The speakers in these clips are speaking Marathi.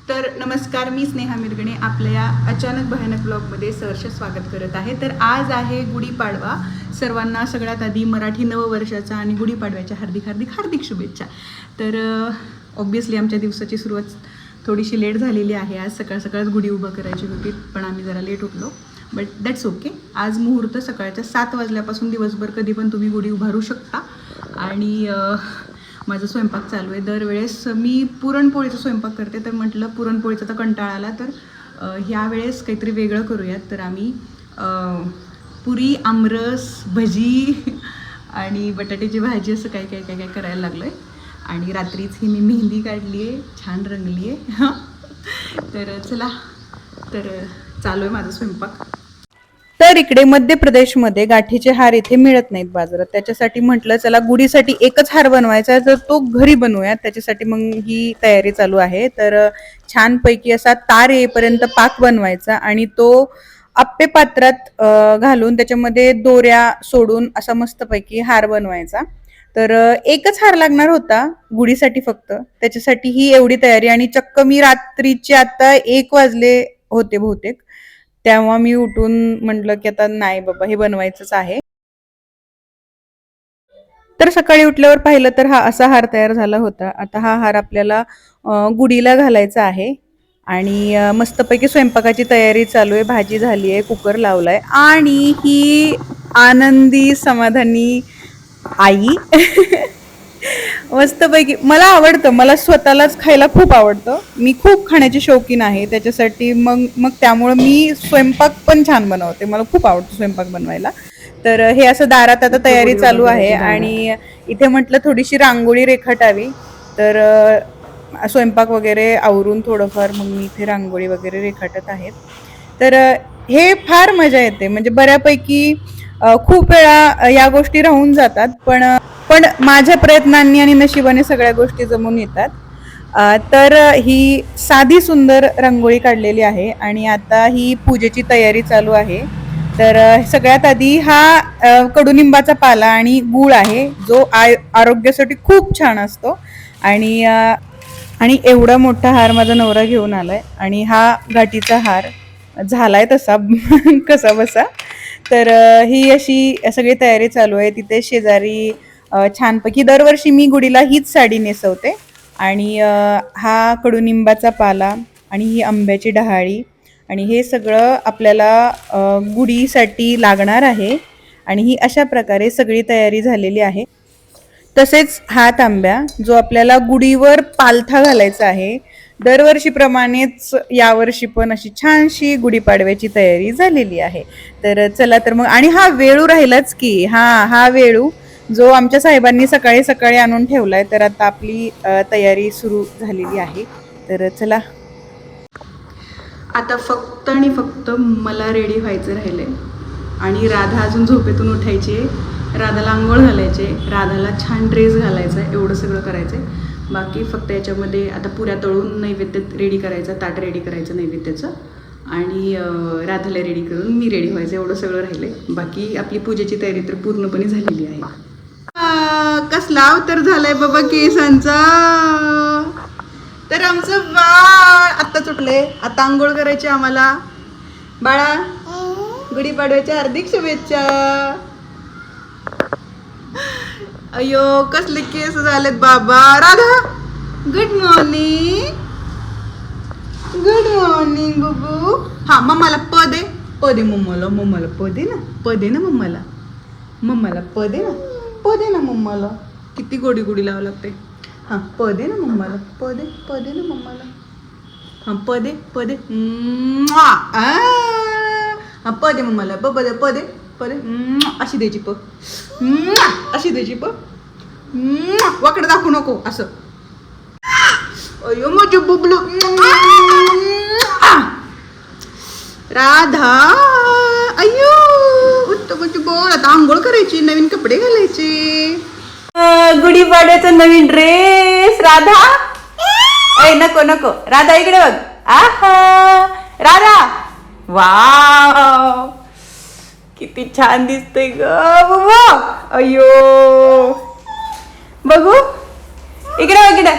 तर नमस्कार, मी स्नेहा मिरगणे आपल्या या अचानक भयानक ब्लॉगमध्ये सहर्ष स्वागत करत आहे. तर आज आहे गुढीपाडवा. सर्वांना सगळ्यात आधी मराठी नववर्षाचा आणि गुढीपाडव्याच्या हार्दिक हार्दिक हार्दिक शुभेच्छा. तर ऑब्वियसली आमच्या दिवसाची सुरुवात थोडीशी लेट झालेली आहे. आज सकाळ सकाळच गुढी उभं करायची होती, पण आम्ही जरा लेट उठलो. But that's okay. आज मुहूर्त सकाळच्या 7 वाजल्यापासून दिवसभर कधी पण तुम्ही गुढी उभारू शकता. आणि माझा स्वयंपाक चालू आहे. दरवेळेस मी पुरणपोळीचा स्वयंपाक करते, तर म्हटलं पुरणपोळीचा तर कंटाळा आला, तर ह्यावेळेस काहीतरी वेगळं करूयात. तर आम्ही पुरी, आमरस, भजी आणि बटाट्याची भाजी असं काय काय काय काय करायला लागलो आहे. आणि रात्रीच ही मी मेहंदी काढली आहे, छान रंगली आहे. तर चला, तर चालू आहे माझा स्वयंपाक. तर इकडे मध्य प्रदेशमध्ये गाठीचे हार इथे मिळत नाहीत बाजारात. त्याच्यासाठी म्हटलं चला गुढीसाठी एकच हार बनवायचा आहे, तर तो घरी बनवूया. त्याच्यासाठी मग ही तयारी चालू आहे. तर छानपैकी असा तार येईपर्यंत पाक बनवायचा आणि तो आप्पे पात्रात घालून त्याच्यामध्ये दोऱ्या सोडून असा मस्तपैकी हार बनवायचा. तर एकच हार लागणार होता गुढीसाठी फक्त. त्याच्यासाठी ही एवढी तयारी. आणि चक्क मी रात्रीचे आता 1 वाजले होते बहुतेक, तेव्हा मी उठून म्हटलं की आता नाही बाबा, हे बनवायचंच आहे. तर सकाळी उठल्यावर पाहिलं तर हा असा हार तयार झाला होता. आता हा हार आपल्याला गुढीला घालायचा आहे. आणि मस्तपैकी स्वयंपाकाची तयारी चालू आहे. भाजी झाली आहे, कुकर लावलाय आणि ही आनंदी समाधानी आई मस्तपैकी. मला आवडतं, मला स्वतःलाच खायला खूप आवडतं. मी खूप खाण्याची शौकीन आहे. त्याच्यासाठी मग त्यामुळं मी स्वयंपाक पण छान बनवते. मला खूप आवडतं स्वयंपाक बनवायला. तर हे असं दारात आता तयारी चालू आहे. आणि इथे म्हटलं थोडीशी रांगोळी रेखाटावी. तर स्वयंपाक वगैरे आवरून थोडंफार मग मी इथे रांगोळी वगैरे रेखाटत आहे. तर हे फार मजा येते. म्हणजे बऱ्यापैकी खूप वेळा या गोष्टी राहून जातात, पण माझ्या प्रयत्नांनी आणि नशिबाने सगळ्या गोष्टी जमून येतात. तर ही साधी सुंदर रांगोळी काढलेली आहे आणि आता ही पूजेची तयारी चालू आहे. तर सगळ्यात आधी हा कडुनिंबाचा पाला आणि गूळ आहे, जो आरोग्यासाठी खूप छान असतो. आणि एवढा मोठा हार माझा नवरा घेऊन आलाय. आणि हा गाठीचा हार झालाय तसा कसा बसा. तर ही अशी सगळी तयारी चालू आहे. तिथे शेजारी छानपैकी दरवर्षी मी गुढीला हीच साडी नेसवते. आणि हा कडुनिंबाचा पाला आणि ही आंब्याची डहाळी आणि हे सगळं आपल्याला गुढीसाठी लागणार आहे. आणि ही अशा प्रकारे सगळी तयारी झालेली आहे. तसेच हा तांब्या जो आपल्याला गुढीवर पालथा घालायचा आहे. दरवर्षीप्रमाणेच यावर्षी पण अशी छानशी गुढीपाडव्याची तयारी झालेली आहे. तर चला, तर मग. आणि हा वेळू राहिलाच की, हा वेळू जो आमच्या साहेबांनी सकाळी सकाळी आणून ठेवलाय. तर आता आपली तयारी सुरू झालेली आहे. तर चला, आता फक्त आणि फक्त मला रेडी व्हायचं राहिलंय. आणि राधा अजून झोपेतून उठायची आहे. राधाला आंघोळ घालायचे, राधाला छान ड्रेस घालायचा आहे, एवढं सगळं करायचं आहे. बाकी फक्त याच्यामध्ये आता पुऱ्या तळून नैवेद्य रेडी करायचं, ताट रेडी करायचं नैवेद्याचं. आणि राधाला रेडी करून मी रेडी व्हायचं, एवढं सगळं राहिलं आहे. बाकी आपली पूजेची तयारी तर पूर्णपणे झालेली आहे. कसला अवतार झालाय बाबा केसांचा. तर आमचं बाळ आत्ता सुटले. आता आंघोळ करायची आम्हाला. बाळा, गुढीपाडव्याच्या हार्दिक शुभेच्छा. अयो, कसले केस झालेत बाबा. Radha, good morning. Good morning बुबू. हा, मम्माला प दे, प दे मम्माला. मम्माला प दे ना, प दे ना मम्माला. मम्माला प दे ना, प दे ना मम्माला. किती गोडी गोडी लावावं लागते. हां, प दे ना मम्माला, प दे ना मम्माला. हां, प दे, प दे. हां, प दे मम्माला, प दे, प दे, प दे. अशी द्यायची प, अशी द्यायची प. वाकडं दाखवू नको असं. अयो माझी बुबलू. राधा, अयो उत्तम बोल. आता आंघोळ करायची, नवीन कपडे घालायचे. गुढीपाडव्याचा नवीन ड्रेस. राधा, ऐ नको नको. राधा इकडे बघ. आहा, राधा, वाव, किती छान दिसतंय ग बाबा. अयो, बघू इकडे बघ. इकडे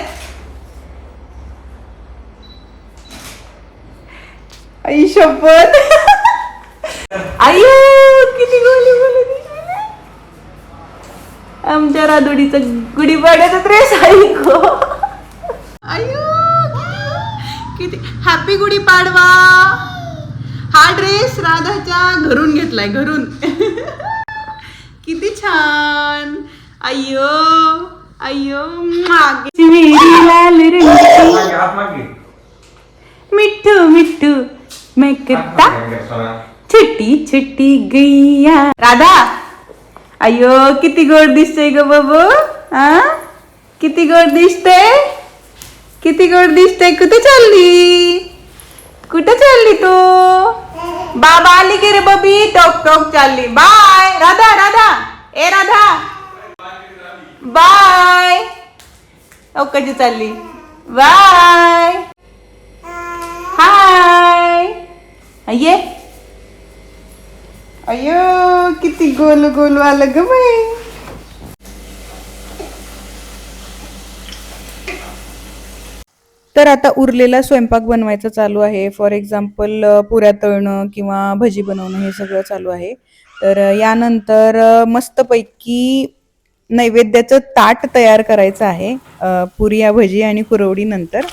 आई शपथ. आयो किती गोली बोलली आमच्या राधोडीचा गुढीपाडव्याचा ड्रेस आहे गो. आयो किती हॅपी गुढीपाडवा. हा ड्रेस राधाच्या घरून घेतलाय, घरून. किती छान. अय्यो अय्यो लाल मिठू मिठू मैं करता छोटी छोटी गैया. राधा अय्यो किती गोड दिसतंय ग बाबू. हा किती गोड दिसतंय, किती गोड दिसतंय. कुठे चालली, कुठे चालली तू. बाबा आली की रे बबी. टोक टोक चालली. बाय राधा. राधा ए राधा बाय. कशी चालली. Bye hi. अय्ये अय्यो किती गोल गोल आलं ग बाई. तर आता उरलेला स्वयंपाक बनवायचं चालू आहे. फॉर एक्झाम्पल पुऱ्या तळणं किंवा भजी बनवणं हे सगळं चालू आहे. तर यानंतर मस्तपैकी नैवेद्याचं ताट तयार करायचं आहे पुऱ्या भजी आणि कुरवडी नंतर.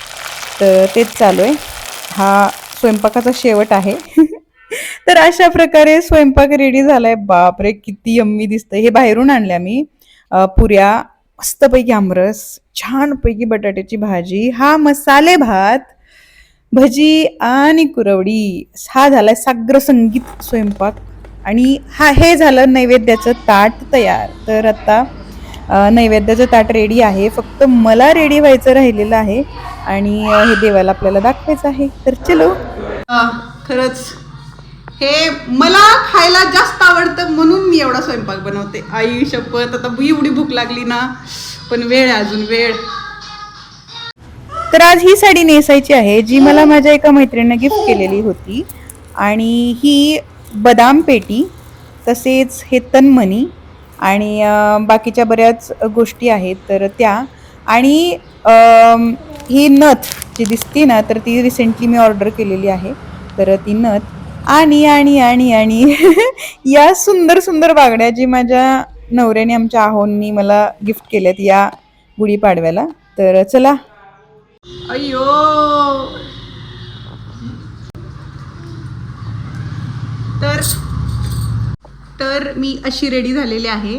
तर तेच चालू आहे. हा स्वयंपाकाचा शेवट आहे. तर अशा प्रकारे स्वयंपाक रेडी झालाय. बापरे किती यम्मी दिसतंय. हे बाहेरून आणल्या मी पुऱ्या, मस्तपैकी आमरस, छानपैकी बटाट्याची भाजी, हा मसाले भात, भजी आणि कुरवडी. हा झालाय साग्र संगीत स्वयंपाक. आणि हे झालं नैवेद्याचं ताट तयार. तर आता नैवेद्याचं ताट रेडी आहे. फक्त मला रेडी व्हायचं राहिलेलं आहे आणि हे देवाला आपल्याला दाखवायचं आहे. तर चलो. खरंच हे मला खायला जास्त आवडतं म्हणून मी एवढा स्वयंपाक बनवते. आई शपथ आता एवढी भूक लागली ना, पण वेळ आहे अजून, वेळ. तर आज ही साडी नेसायची आहे जी मला माझ्या एका मैत्रिणीने गिफ्ट केलेली होती. आणि ही बदाम पेटी, तसेच हे तन्मणी आणि बाकीच्या बऱ्याच गोष्टी आहेत तर त्या. आणि ही नथ जी दिसते ना, तर ती रिसेंटली मी ऑर्डर केलेली आहे. तर ती नथ आणि आणि आणि आणि या सुंदर सुंदर बांगड्या जी माझ्या नवऱ्याने, आमच्या आहोंनी मला गिफ्ट केल्यात या गुढीपाडव्याला. तर चला. अय्यो तर मी अशी रेडी झालेली आहे.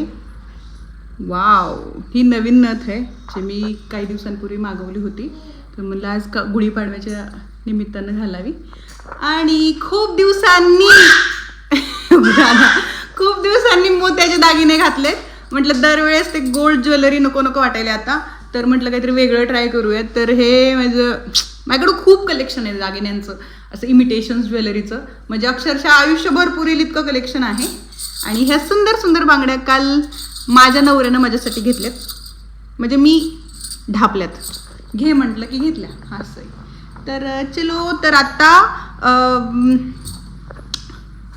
वाव, ही नवीन नथ आहे जी मी काही दिवसांपूर्वी मागवली होती. तर मला आज गुढीपाडव्याच्या निमित्तानं घालावी. आणि खूप दिवसांनी मोत्याचे दागिने घातले. म्हटलं दरवेळेस ते गोल्ड ज्वेलरी नको नको वाटायला आता. तर म्हटलं काहीतरी वेगळं ट्राय करूयात. तर हे माझ्याकडं खूप कलेक्शन आहे दागिन्यांचं, असं इमिटेशन ज्वेलरीचं. म्हणजे अक्षरशः आयुष्यभर पुरेल इतकं कलेक्शन आहे. आणि ह्या सुंदर सुंदर बांगड्या काल माझ्या नवऱ्यानं माझ्यासाठी घेतल्यात. म्हणजे मी ढापल्यात, घे म्हटलं की घेतल्या, असं आहे. तर चलो. तर आता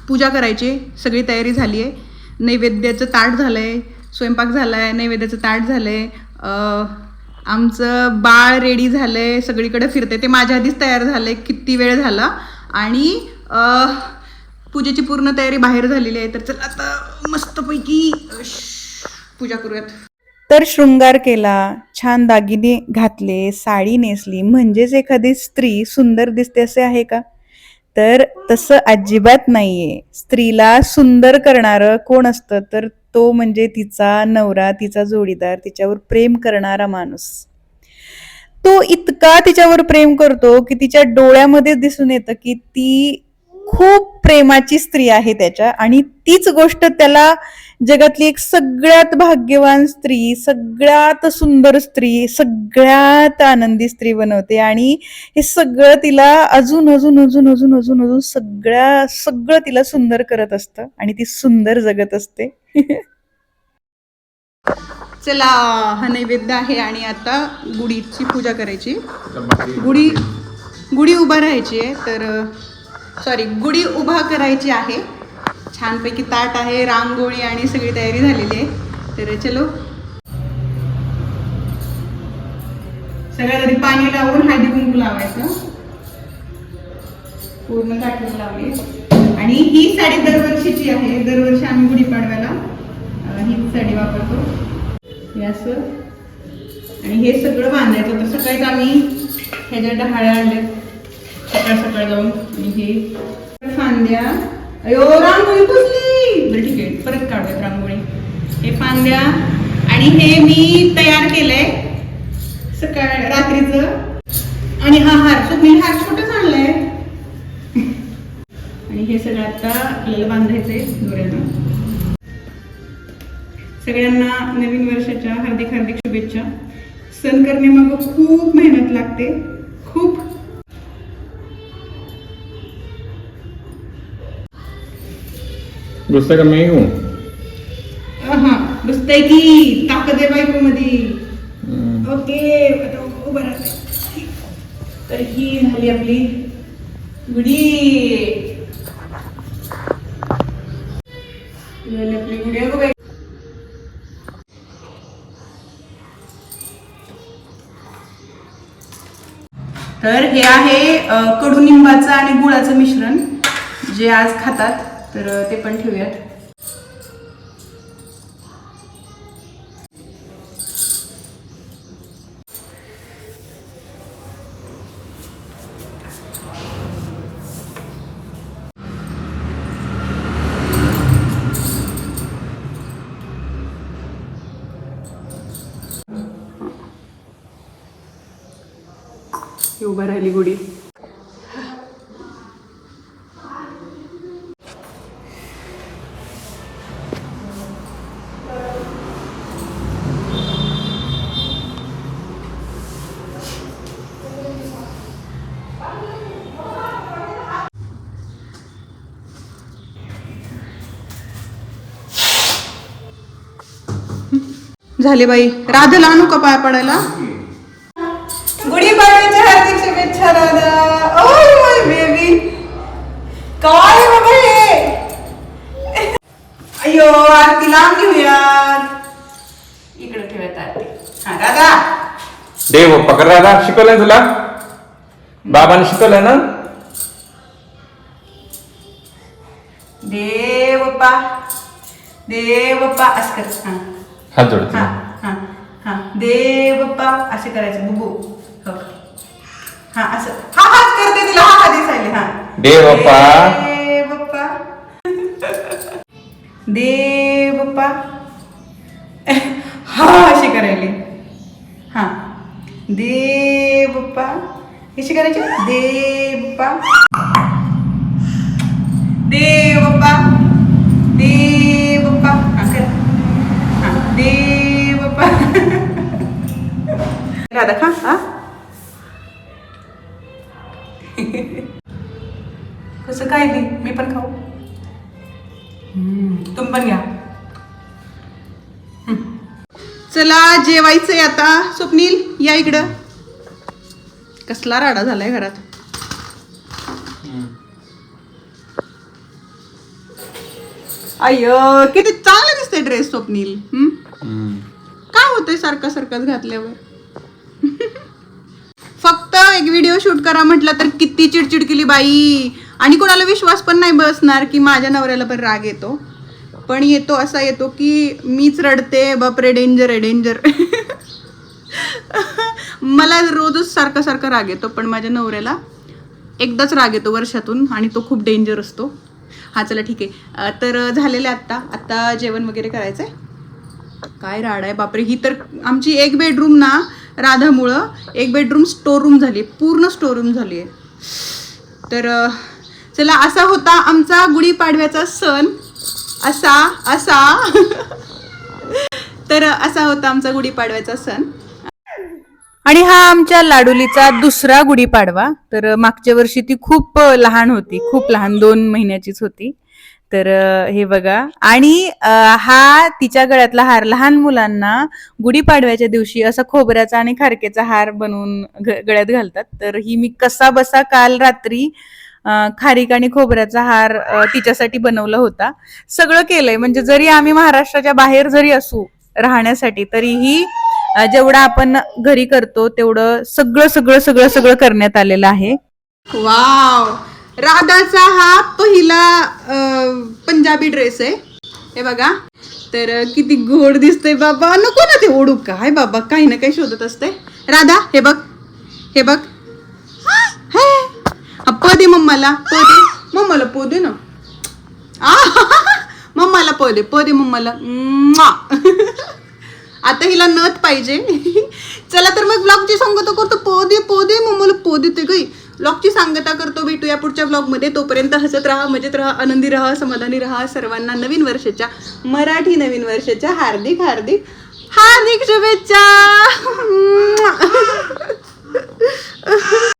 पूजा करायची सगळी तयारी झाली आहे. नैवेद्याचं ताट झालं आहे, स्वयंपाक झाला आहे, नैवेद्याचं ताट झालं आहे. आमचं बाळ रेडी झालं आहे, सगळीकडे फिरते. ते माझ्या आधीच तयार झालं आहे, किती वेळ झाला. आणि पूजेची पूर्ण तयारी बाहेर झालेली आहे. तर चल आता मस्तपैकी पूजा करूयात. तर शृंगार केला, छान दागिने घातले, साडी नेसली, म्हणजेच एखादी स्त्री सुंदर दिसते असे आहे का? तर तसं अजिबात नाहीये. स्त्रीला सुंदर करणारं कोण असतं तर तो म्हणजे तिचा नवरा, तिचा जोडीदार, तिच्यावर प्रेम करणारा माणूस. तो इतका तिच्यावर प्रेम करतो की तिच्या डोळ्यामध्ये दिसून येतं की ती खूप प्रेमाची स्त्री आहे त्याच्या. आणि तीच गोष्ट त्याला जगातली एक सगळ्यात भाग्यवान स्त्री, सगळ्यात सुंदर स्त्री, सगळ्यात आनंदी स्त्री बनवते. आणि हे सगळं तिला अजून अजून अजून अजून अजून अजून सगळं तिला सुंदर करत असतं आणि ती सुंदर जगत असते. चला, हा नैवेद्य आहे आणि आता गुढीची पूजा करायची. गुढी उभा राहायची आहे. तर गुढी उभा करायची आहे. छानपैकी ताट आहे, रांगोळी आणि सगळी तयारी झालेली आहे. तर चलो. सगळ्यात आधी पाणी लावून हळदी कुंकू लावायचं. पूर्ण गाठून लावली. आणि ही साडी दरवर्षीची आहे. दरवर्षी आम्ही गुढीपाडव्याला हीच साडी वापरतो. हे असं. आणि हे सगळं बांधायचं. तर सकाळीच आम्ही ह्याच्या डहाळ्या आणल्या सकाळ सकाळ जाऊन. आणि हे फांद्या. अयो रांगोळी पुसली. बरं ठीक आहे, परत काढूयात रांगोळी. हे फांद्या आणि हे मी तयार केलंय सकाळ रात्रीचं. आणि हा हार सुकलेला हार छोटाच आणलाय. आणि हे सगळं आता आपल्याला बांधायचंय दोऱ्यानं. सगळ्यांना नवीन वर्षाच्या हार्दिक हार्दिक शुभेच्छा. सण करण्यामागं खूप मेहनत लागते, खूप. गुस्सा कमी घेऊ. हा बसतंय की ताकद आहे बायको मध्ये. ओके उभं राहते. तर ही झाली आपली गुढी. आपली गुढी आहे बघा. तर हे आहे कडुनिंबाचं आणि गुळाचं मिश्रण जे आज खातात. तर ते पण ठेवूयात. उभं राहिली गुढी. झाले बाई. राधाला आणू का पाया पडायला? गुढीपाडव्याच्या हार्दिक शुभेच्छा राधा. ओय माय बेबी. काय बाबा हे? अयो आरती लांब घेऊयात. इकडे ठेवूयात आरती. हा राधा. देव पकड राधा. शिकवलंय तुला? बाबाने शिकवलंय ना? देव बाप्पा देव बाप्पा असं कर. हा हात जोड. हा हा हा देव बाप्पा असे करायचं बुबू. हो हा असं. हा हाच करते तिला. हा हा दिसायले. हा देव बाप्पा. देव बाप्पा देव बाप्पा. हा अशी करायली. हा देव बाप्पा कशी करायची? देव बाप्पा देव बाप्पा देव बाप्पा. हा कर. हा देव बाप्पा. राधा खा. हा कसं काय नाही. मी पण खाऊ. तुम्ही पण घ्या. चला जेवायचंय आता. स्वप्नील या इकडं. कसला राडा झालाय घरात. अय्यो किती चांगलं दिसतंय ड्रेस स्वप्नील. काय होतंय सारखं सारखंच घातल्यावर. फक्त एक व्हिडिओ शूट करा म्हटलं तर किती चिडचिड केली बाई. आणि कोणाला विश्वास पण नाही बसणार की माझ्या नवऱ्याला पण राग येतो. पण येतो असा येतो की मीच रडते. बापरे डेंजर आहे डेंजर. मला रोजच सारखा सारखा राग येतो. पण माझ्या नवऱ्याला एकदाच राग येतो वर्षातून. आणि तो खूप डेंजर असतो. हा चला ठीक आहे. तर झालेलं आत्ता जेवण वगैरे करायचं आहे. काय राड आहे बापरे. ही तर आमची एक बेडरूम ना राधामुळं एक बेडरूम स्टोर रूम झाली. पूर्ण स्टोर रूम झाली आहे. तर चला असा होता आमचा गुढीपाडव्याचा सण. असा तर असा होता आमचा गुढीपाडव्याचा सण. आणि हा आमच्या लाडुलीचा दुसरा गुढीपाडवा. तर मागच्या वर्षी ती खूप लहान होती. खूप लहान 2 महिन्याचीच होती. तर हे बघा. आणि हा तिच्या गळ्यातला हार लहान मुलांना गुढीपाडव्याच्या दिवशी असा खोबऱ्याचा आणि खारकेचा हार बनवून गळ्यात घालतात. तर ही मी कसा बसा काल रात्री खारीक आणि खोबऱ्याचा हार तिच्यासाठी बनवला होता. सगळं केलंय. म्हणजे जरी आम्ही महाराष्ट्राच्या बाहेर जरी असू राहण्यासाठी तरीही जेवढं आपण घरी करतो तेवढं सगळं सगळं सगळं सगळं करण्यात आलेलं आहे. वाव. राधाचा हा पहिला पंजाबी ड्रेस आहे, हे बघा. तर किती गोड दिसतंय बाबा. नको ना ते ओढू, काय बाबा काही ना काही शोधत असते. राधा हे बघ, हे बघ, प दे मम्माला, प दे मम्माला, प दे ना. मम्माला प दे मम्माला. आता हिला नथ पाहिजे. चला तर मग ब्लॉगची सांगता करतो. पो दे मम्माला, पो देते गई. ब्लॉगची सांगता करतो. भेटूया पुढच्या ब्लॉगमध्ये. तोपर्यंत हसत राहा, मजेत राहा, आनंदी राहा, समाधानी राहा. सर्वांना नवीन वर्षाच्या, मराठी नवीन वर्षाच्या हार्दिक हार्दिक हार्दिक शुभेच्छा.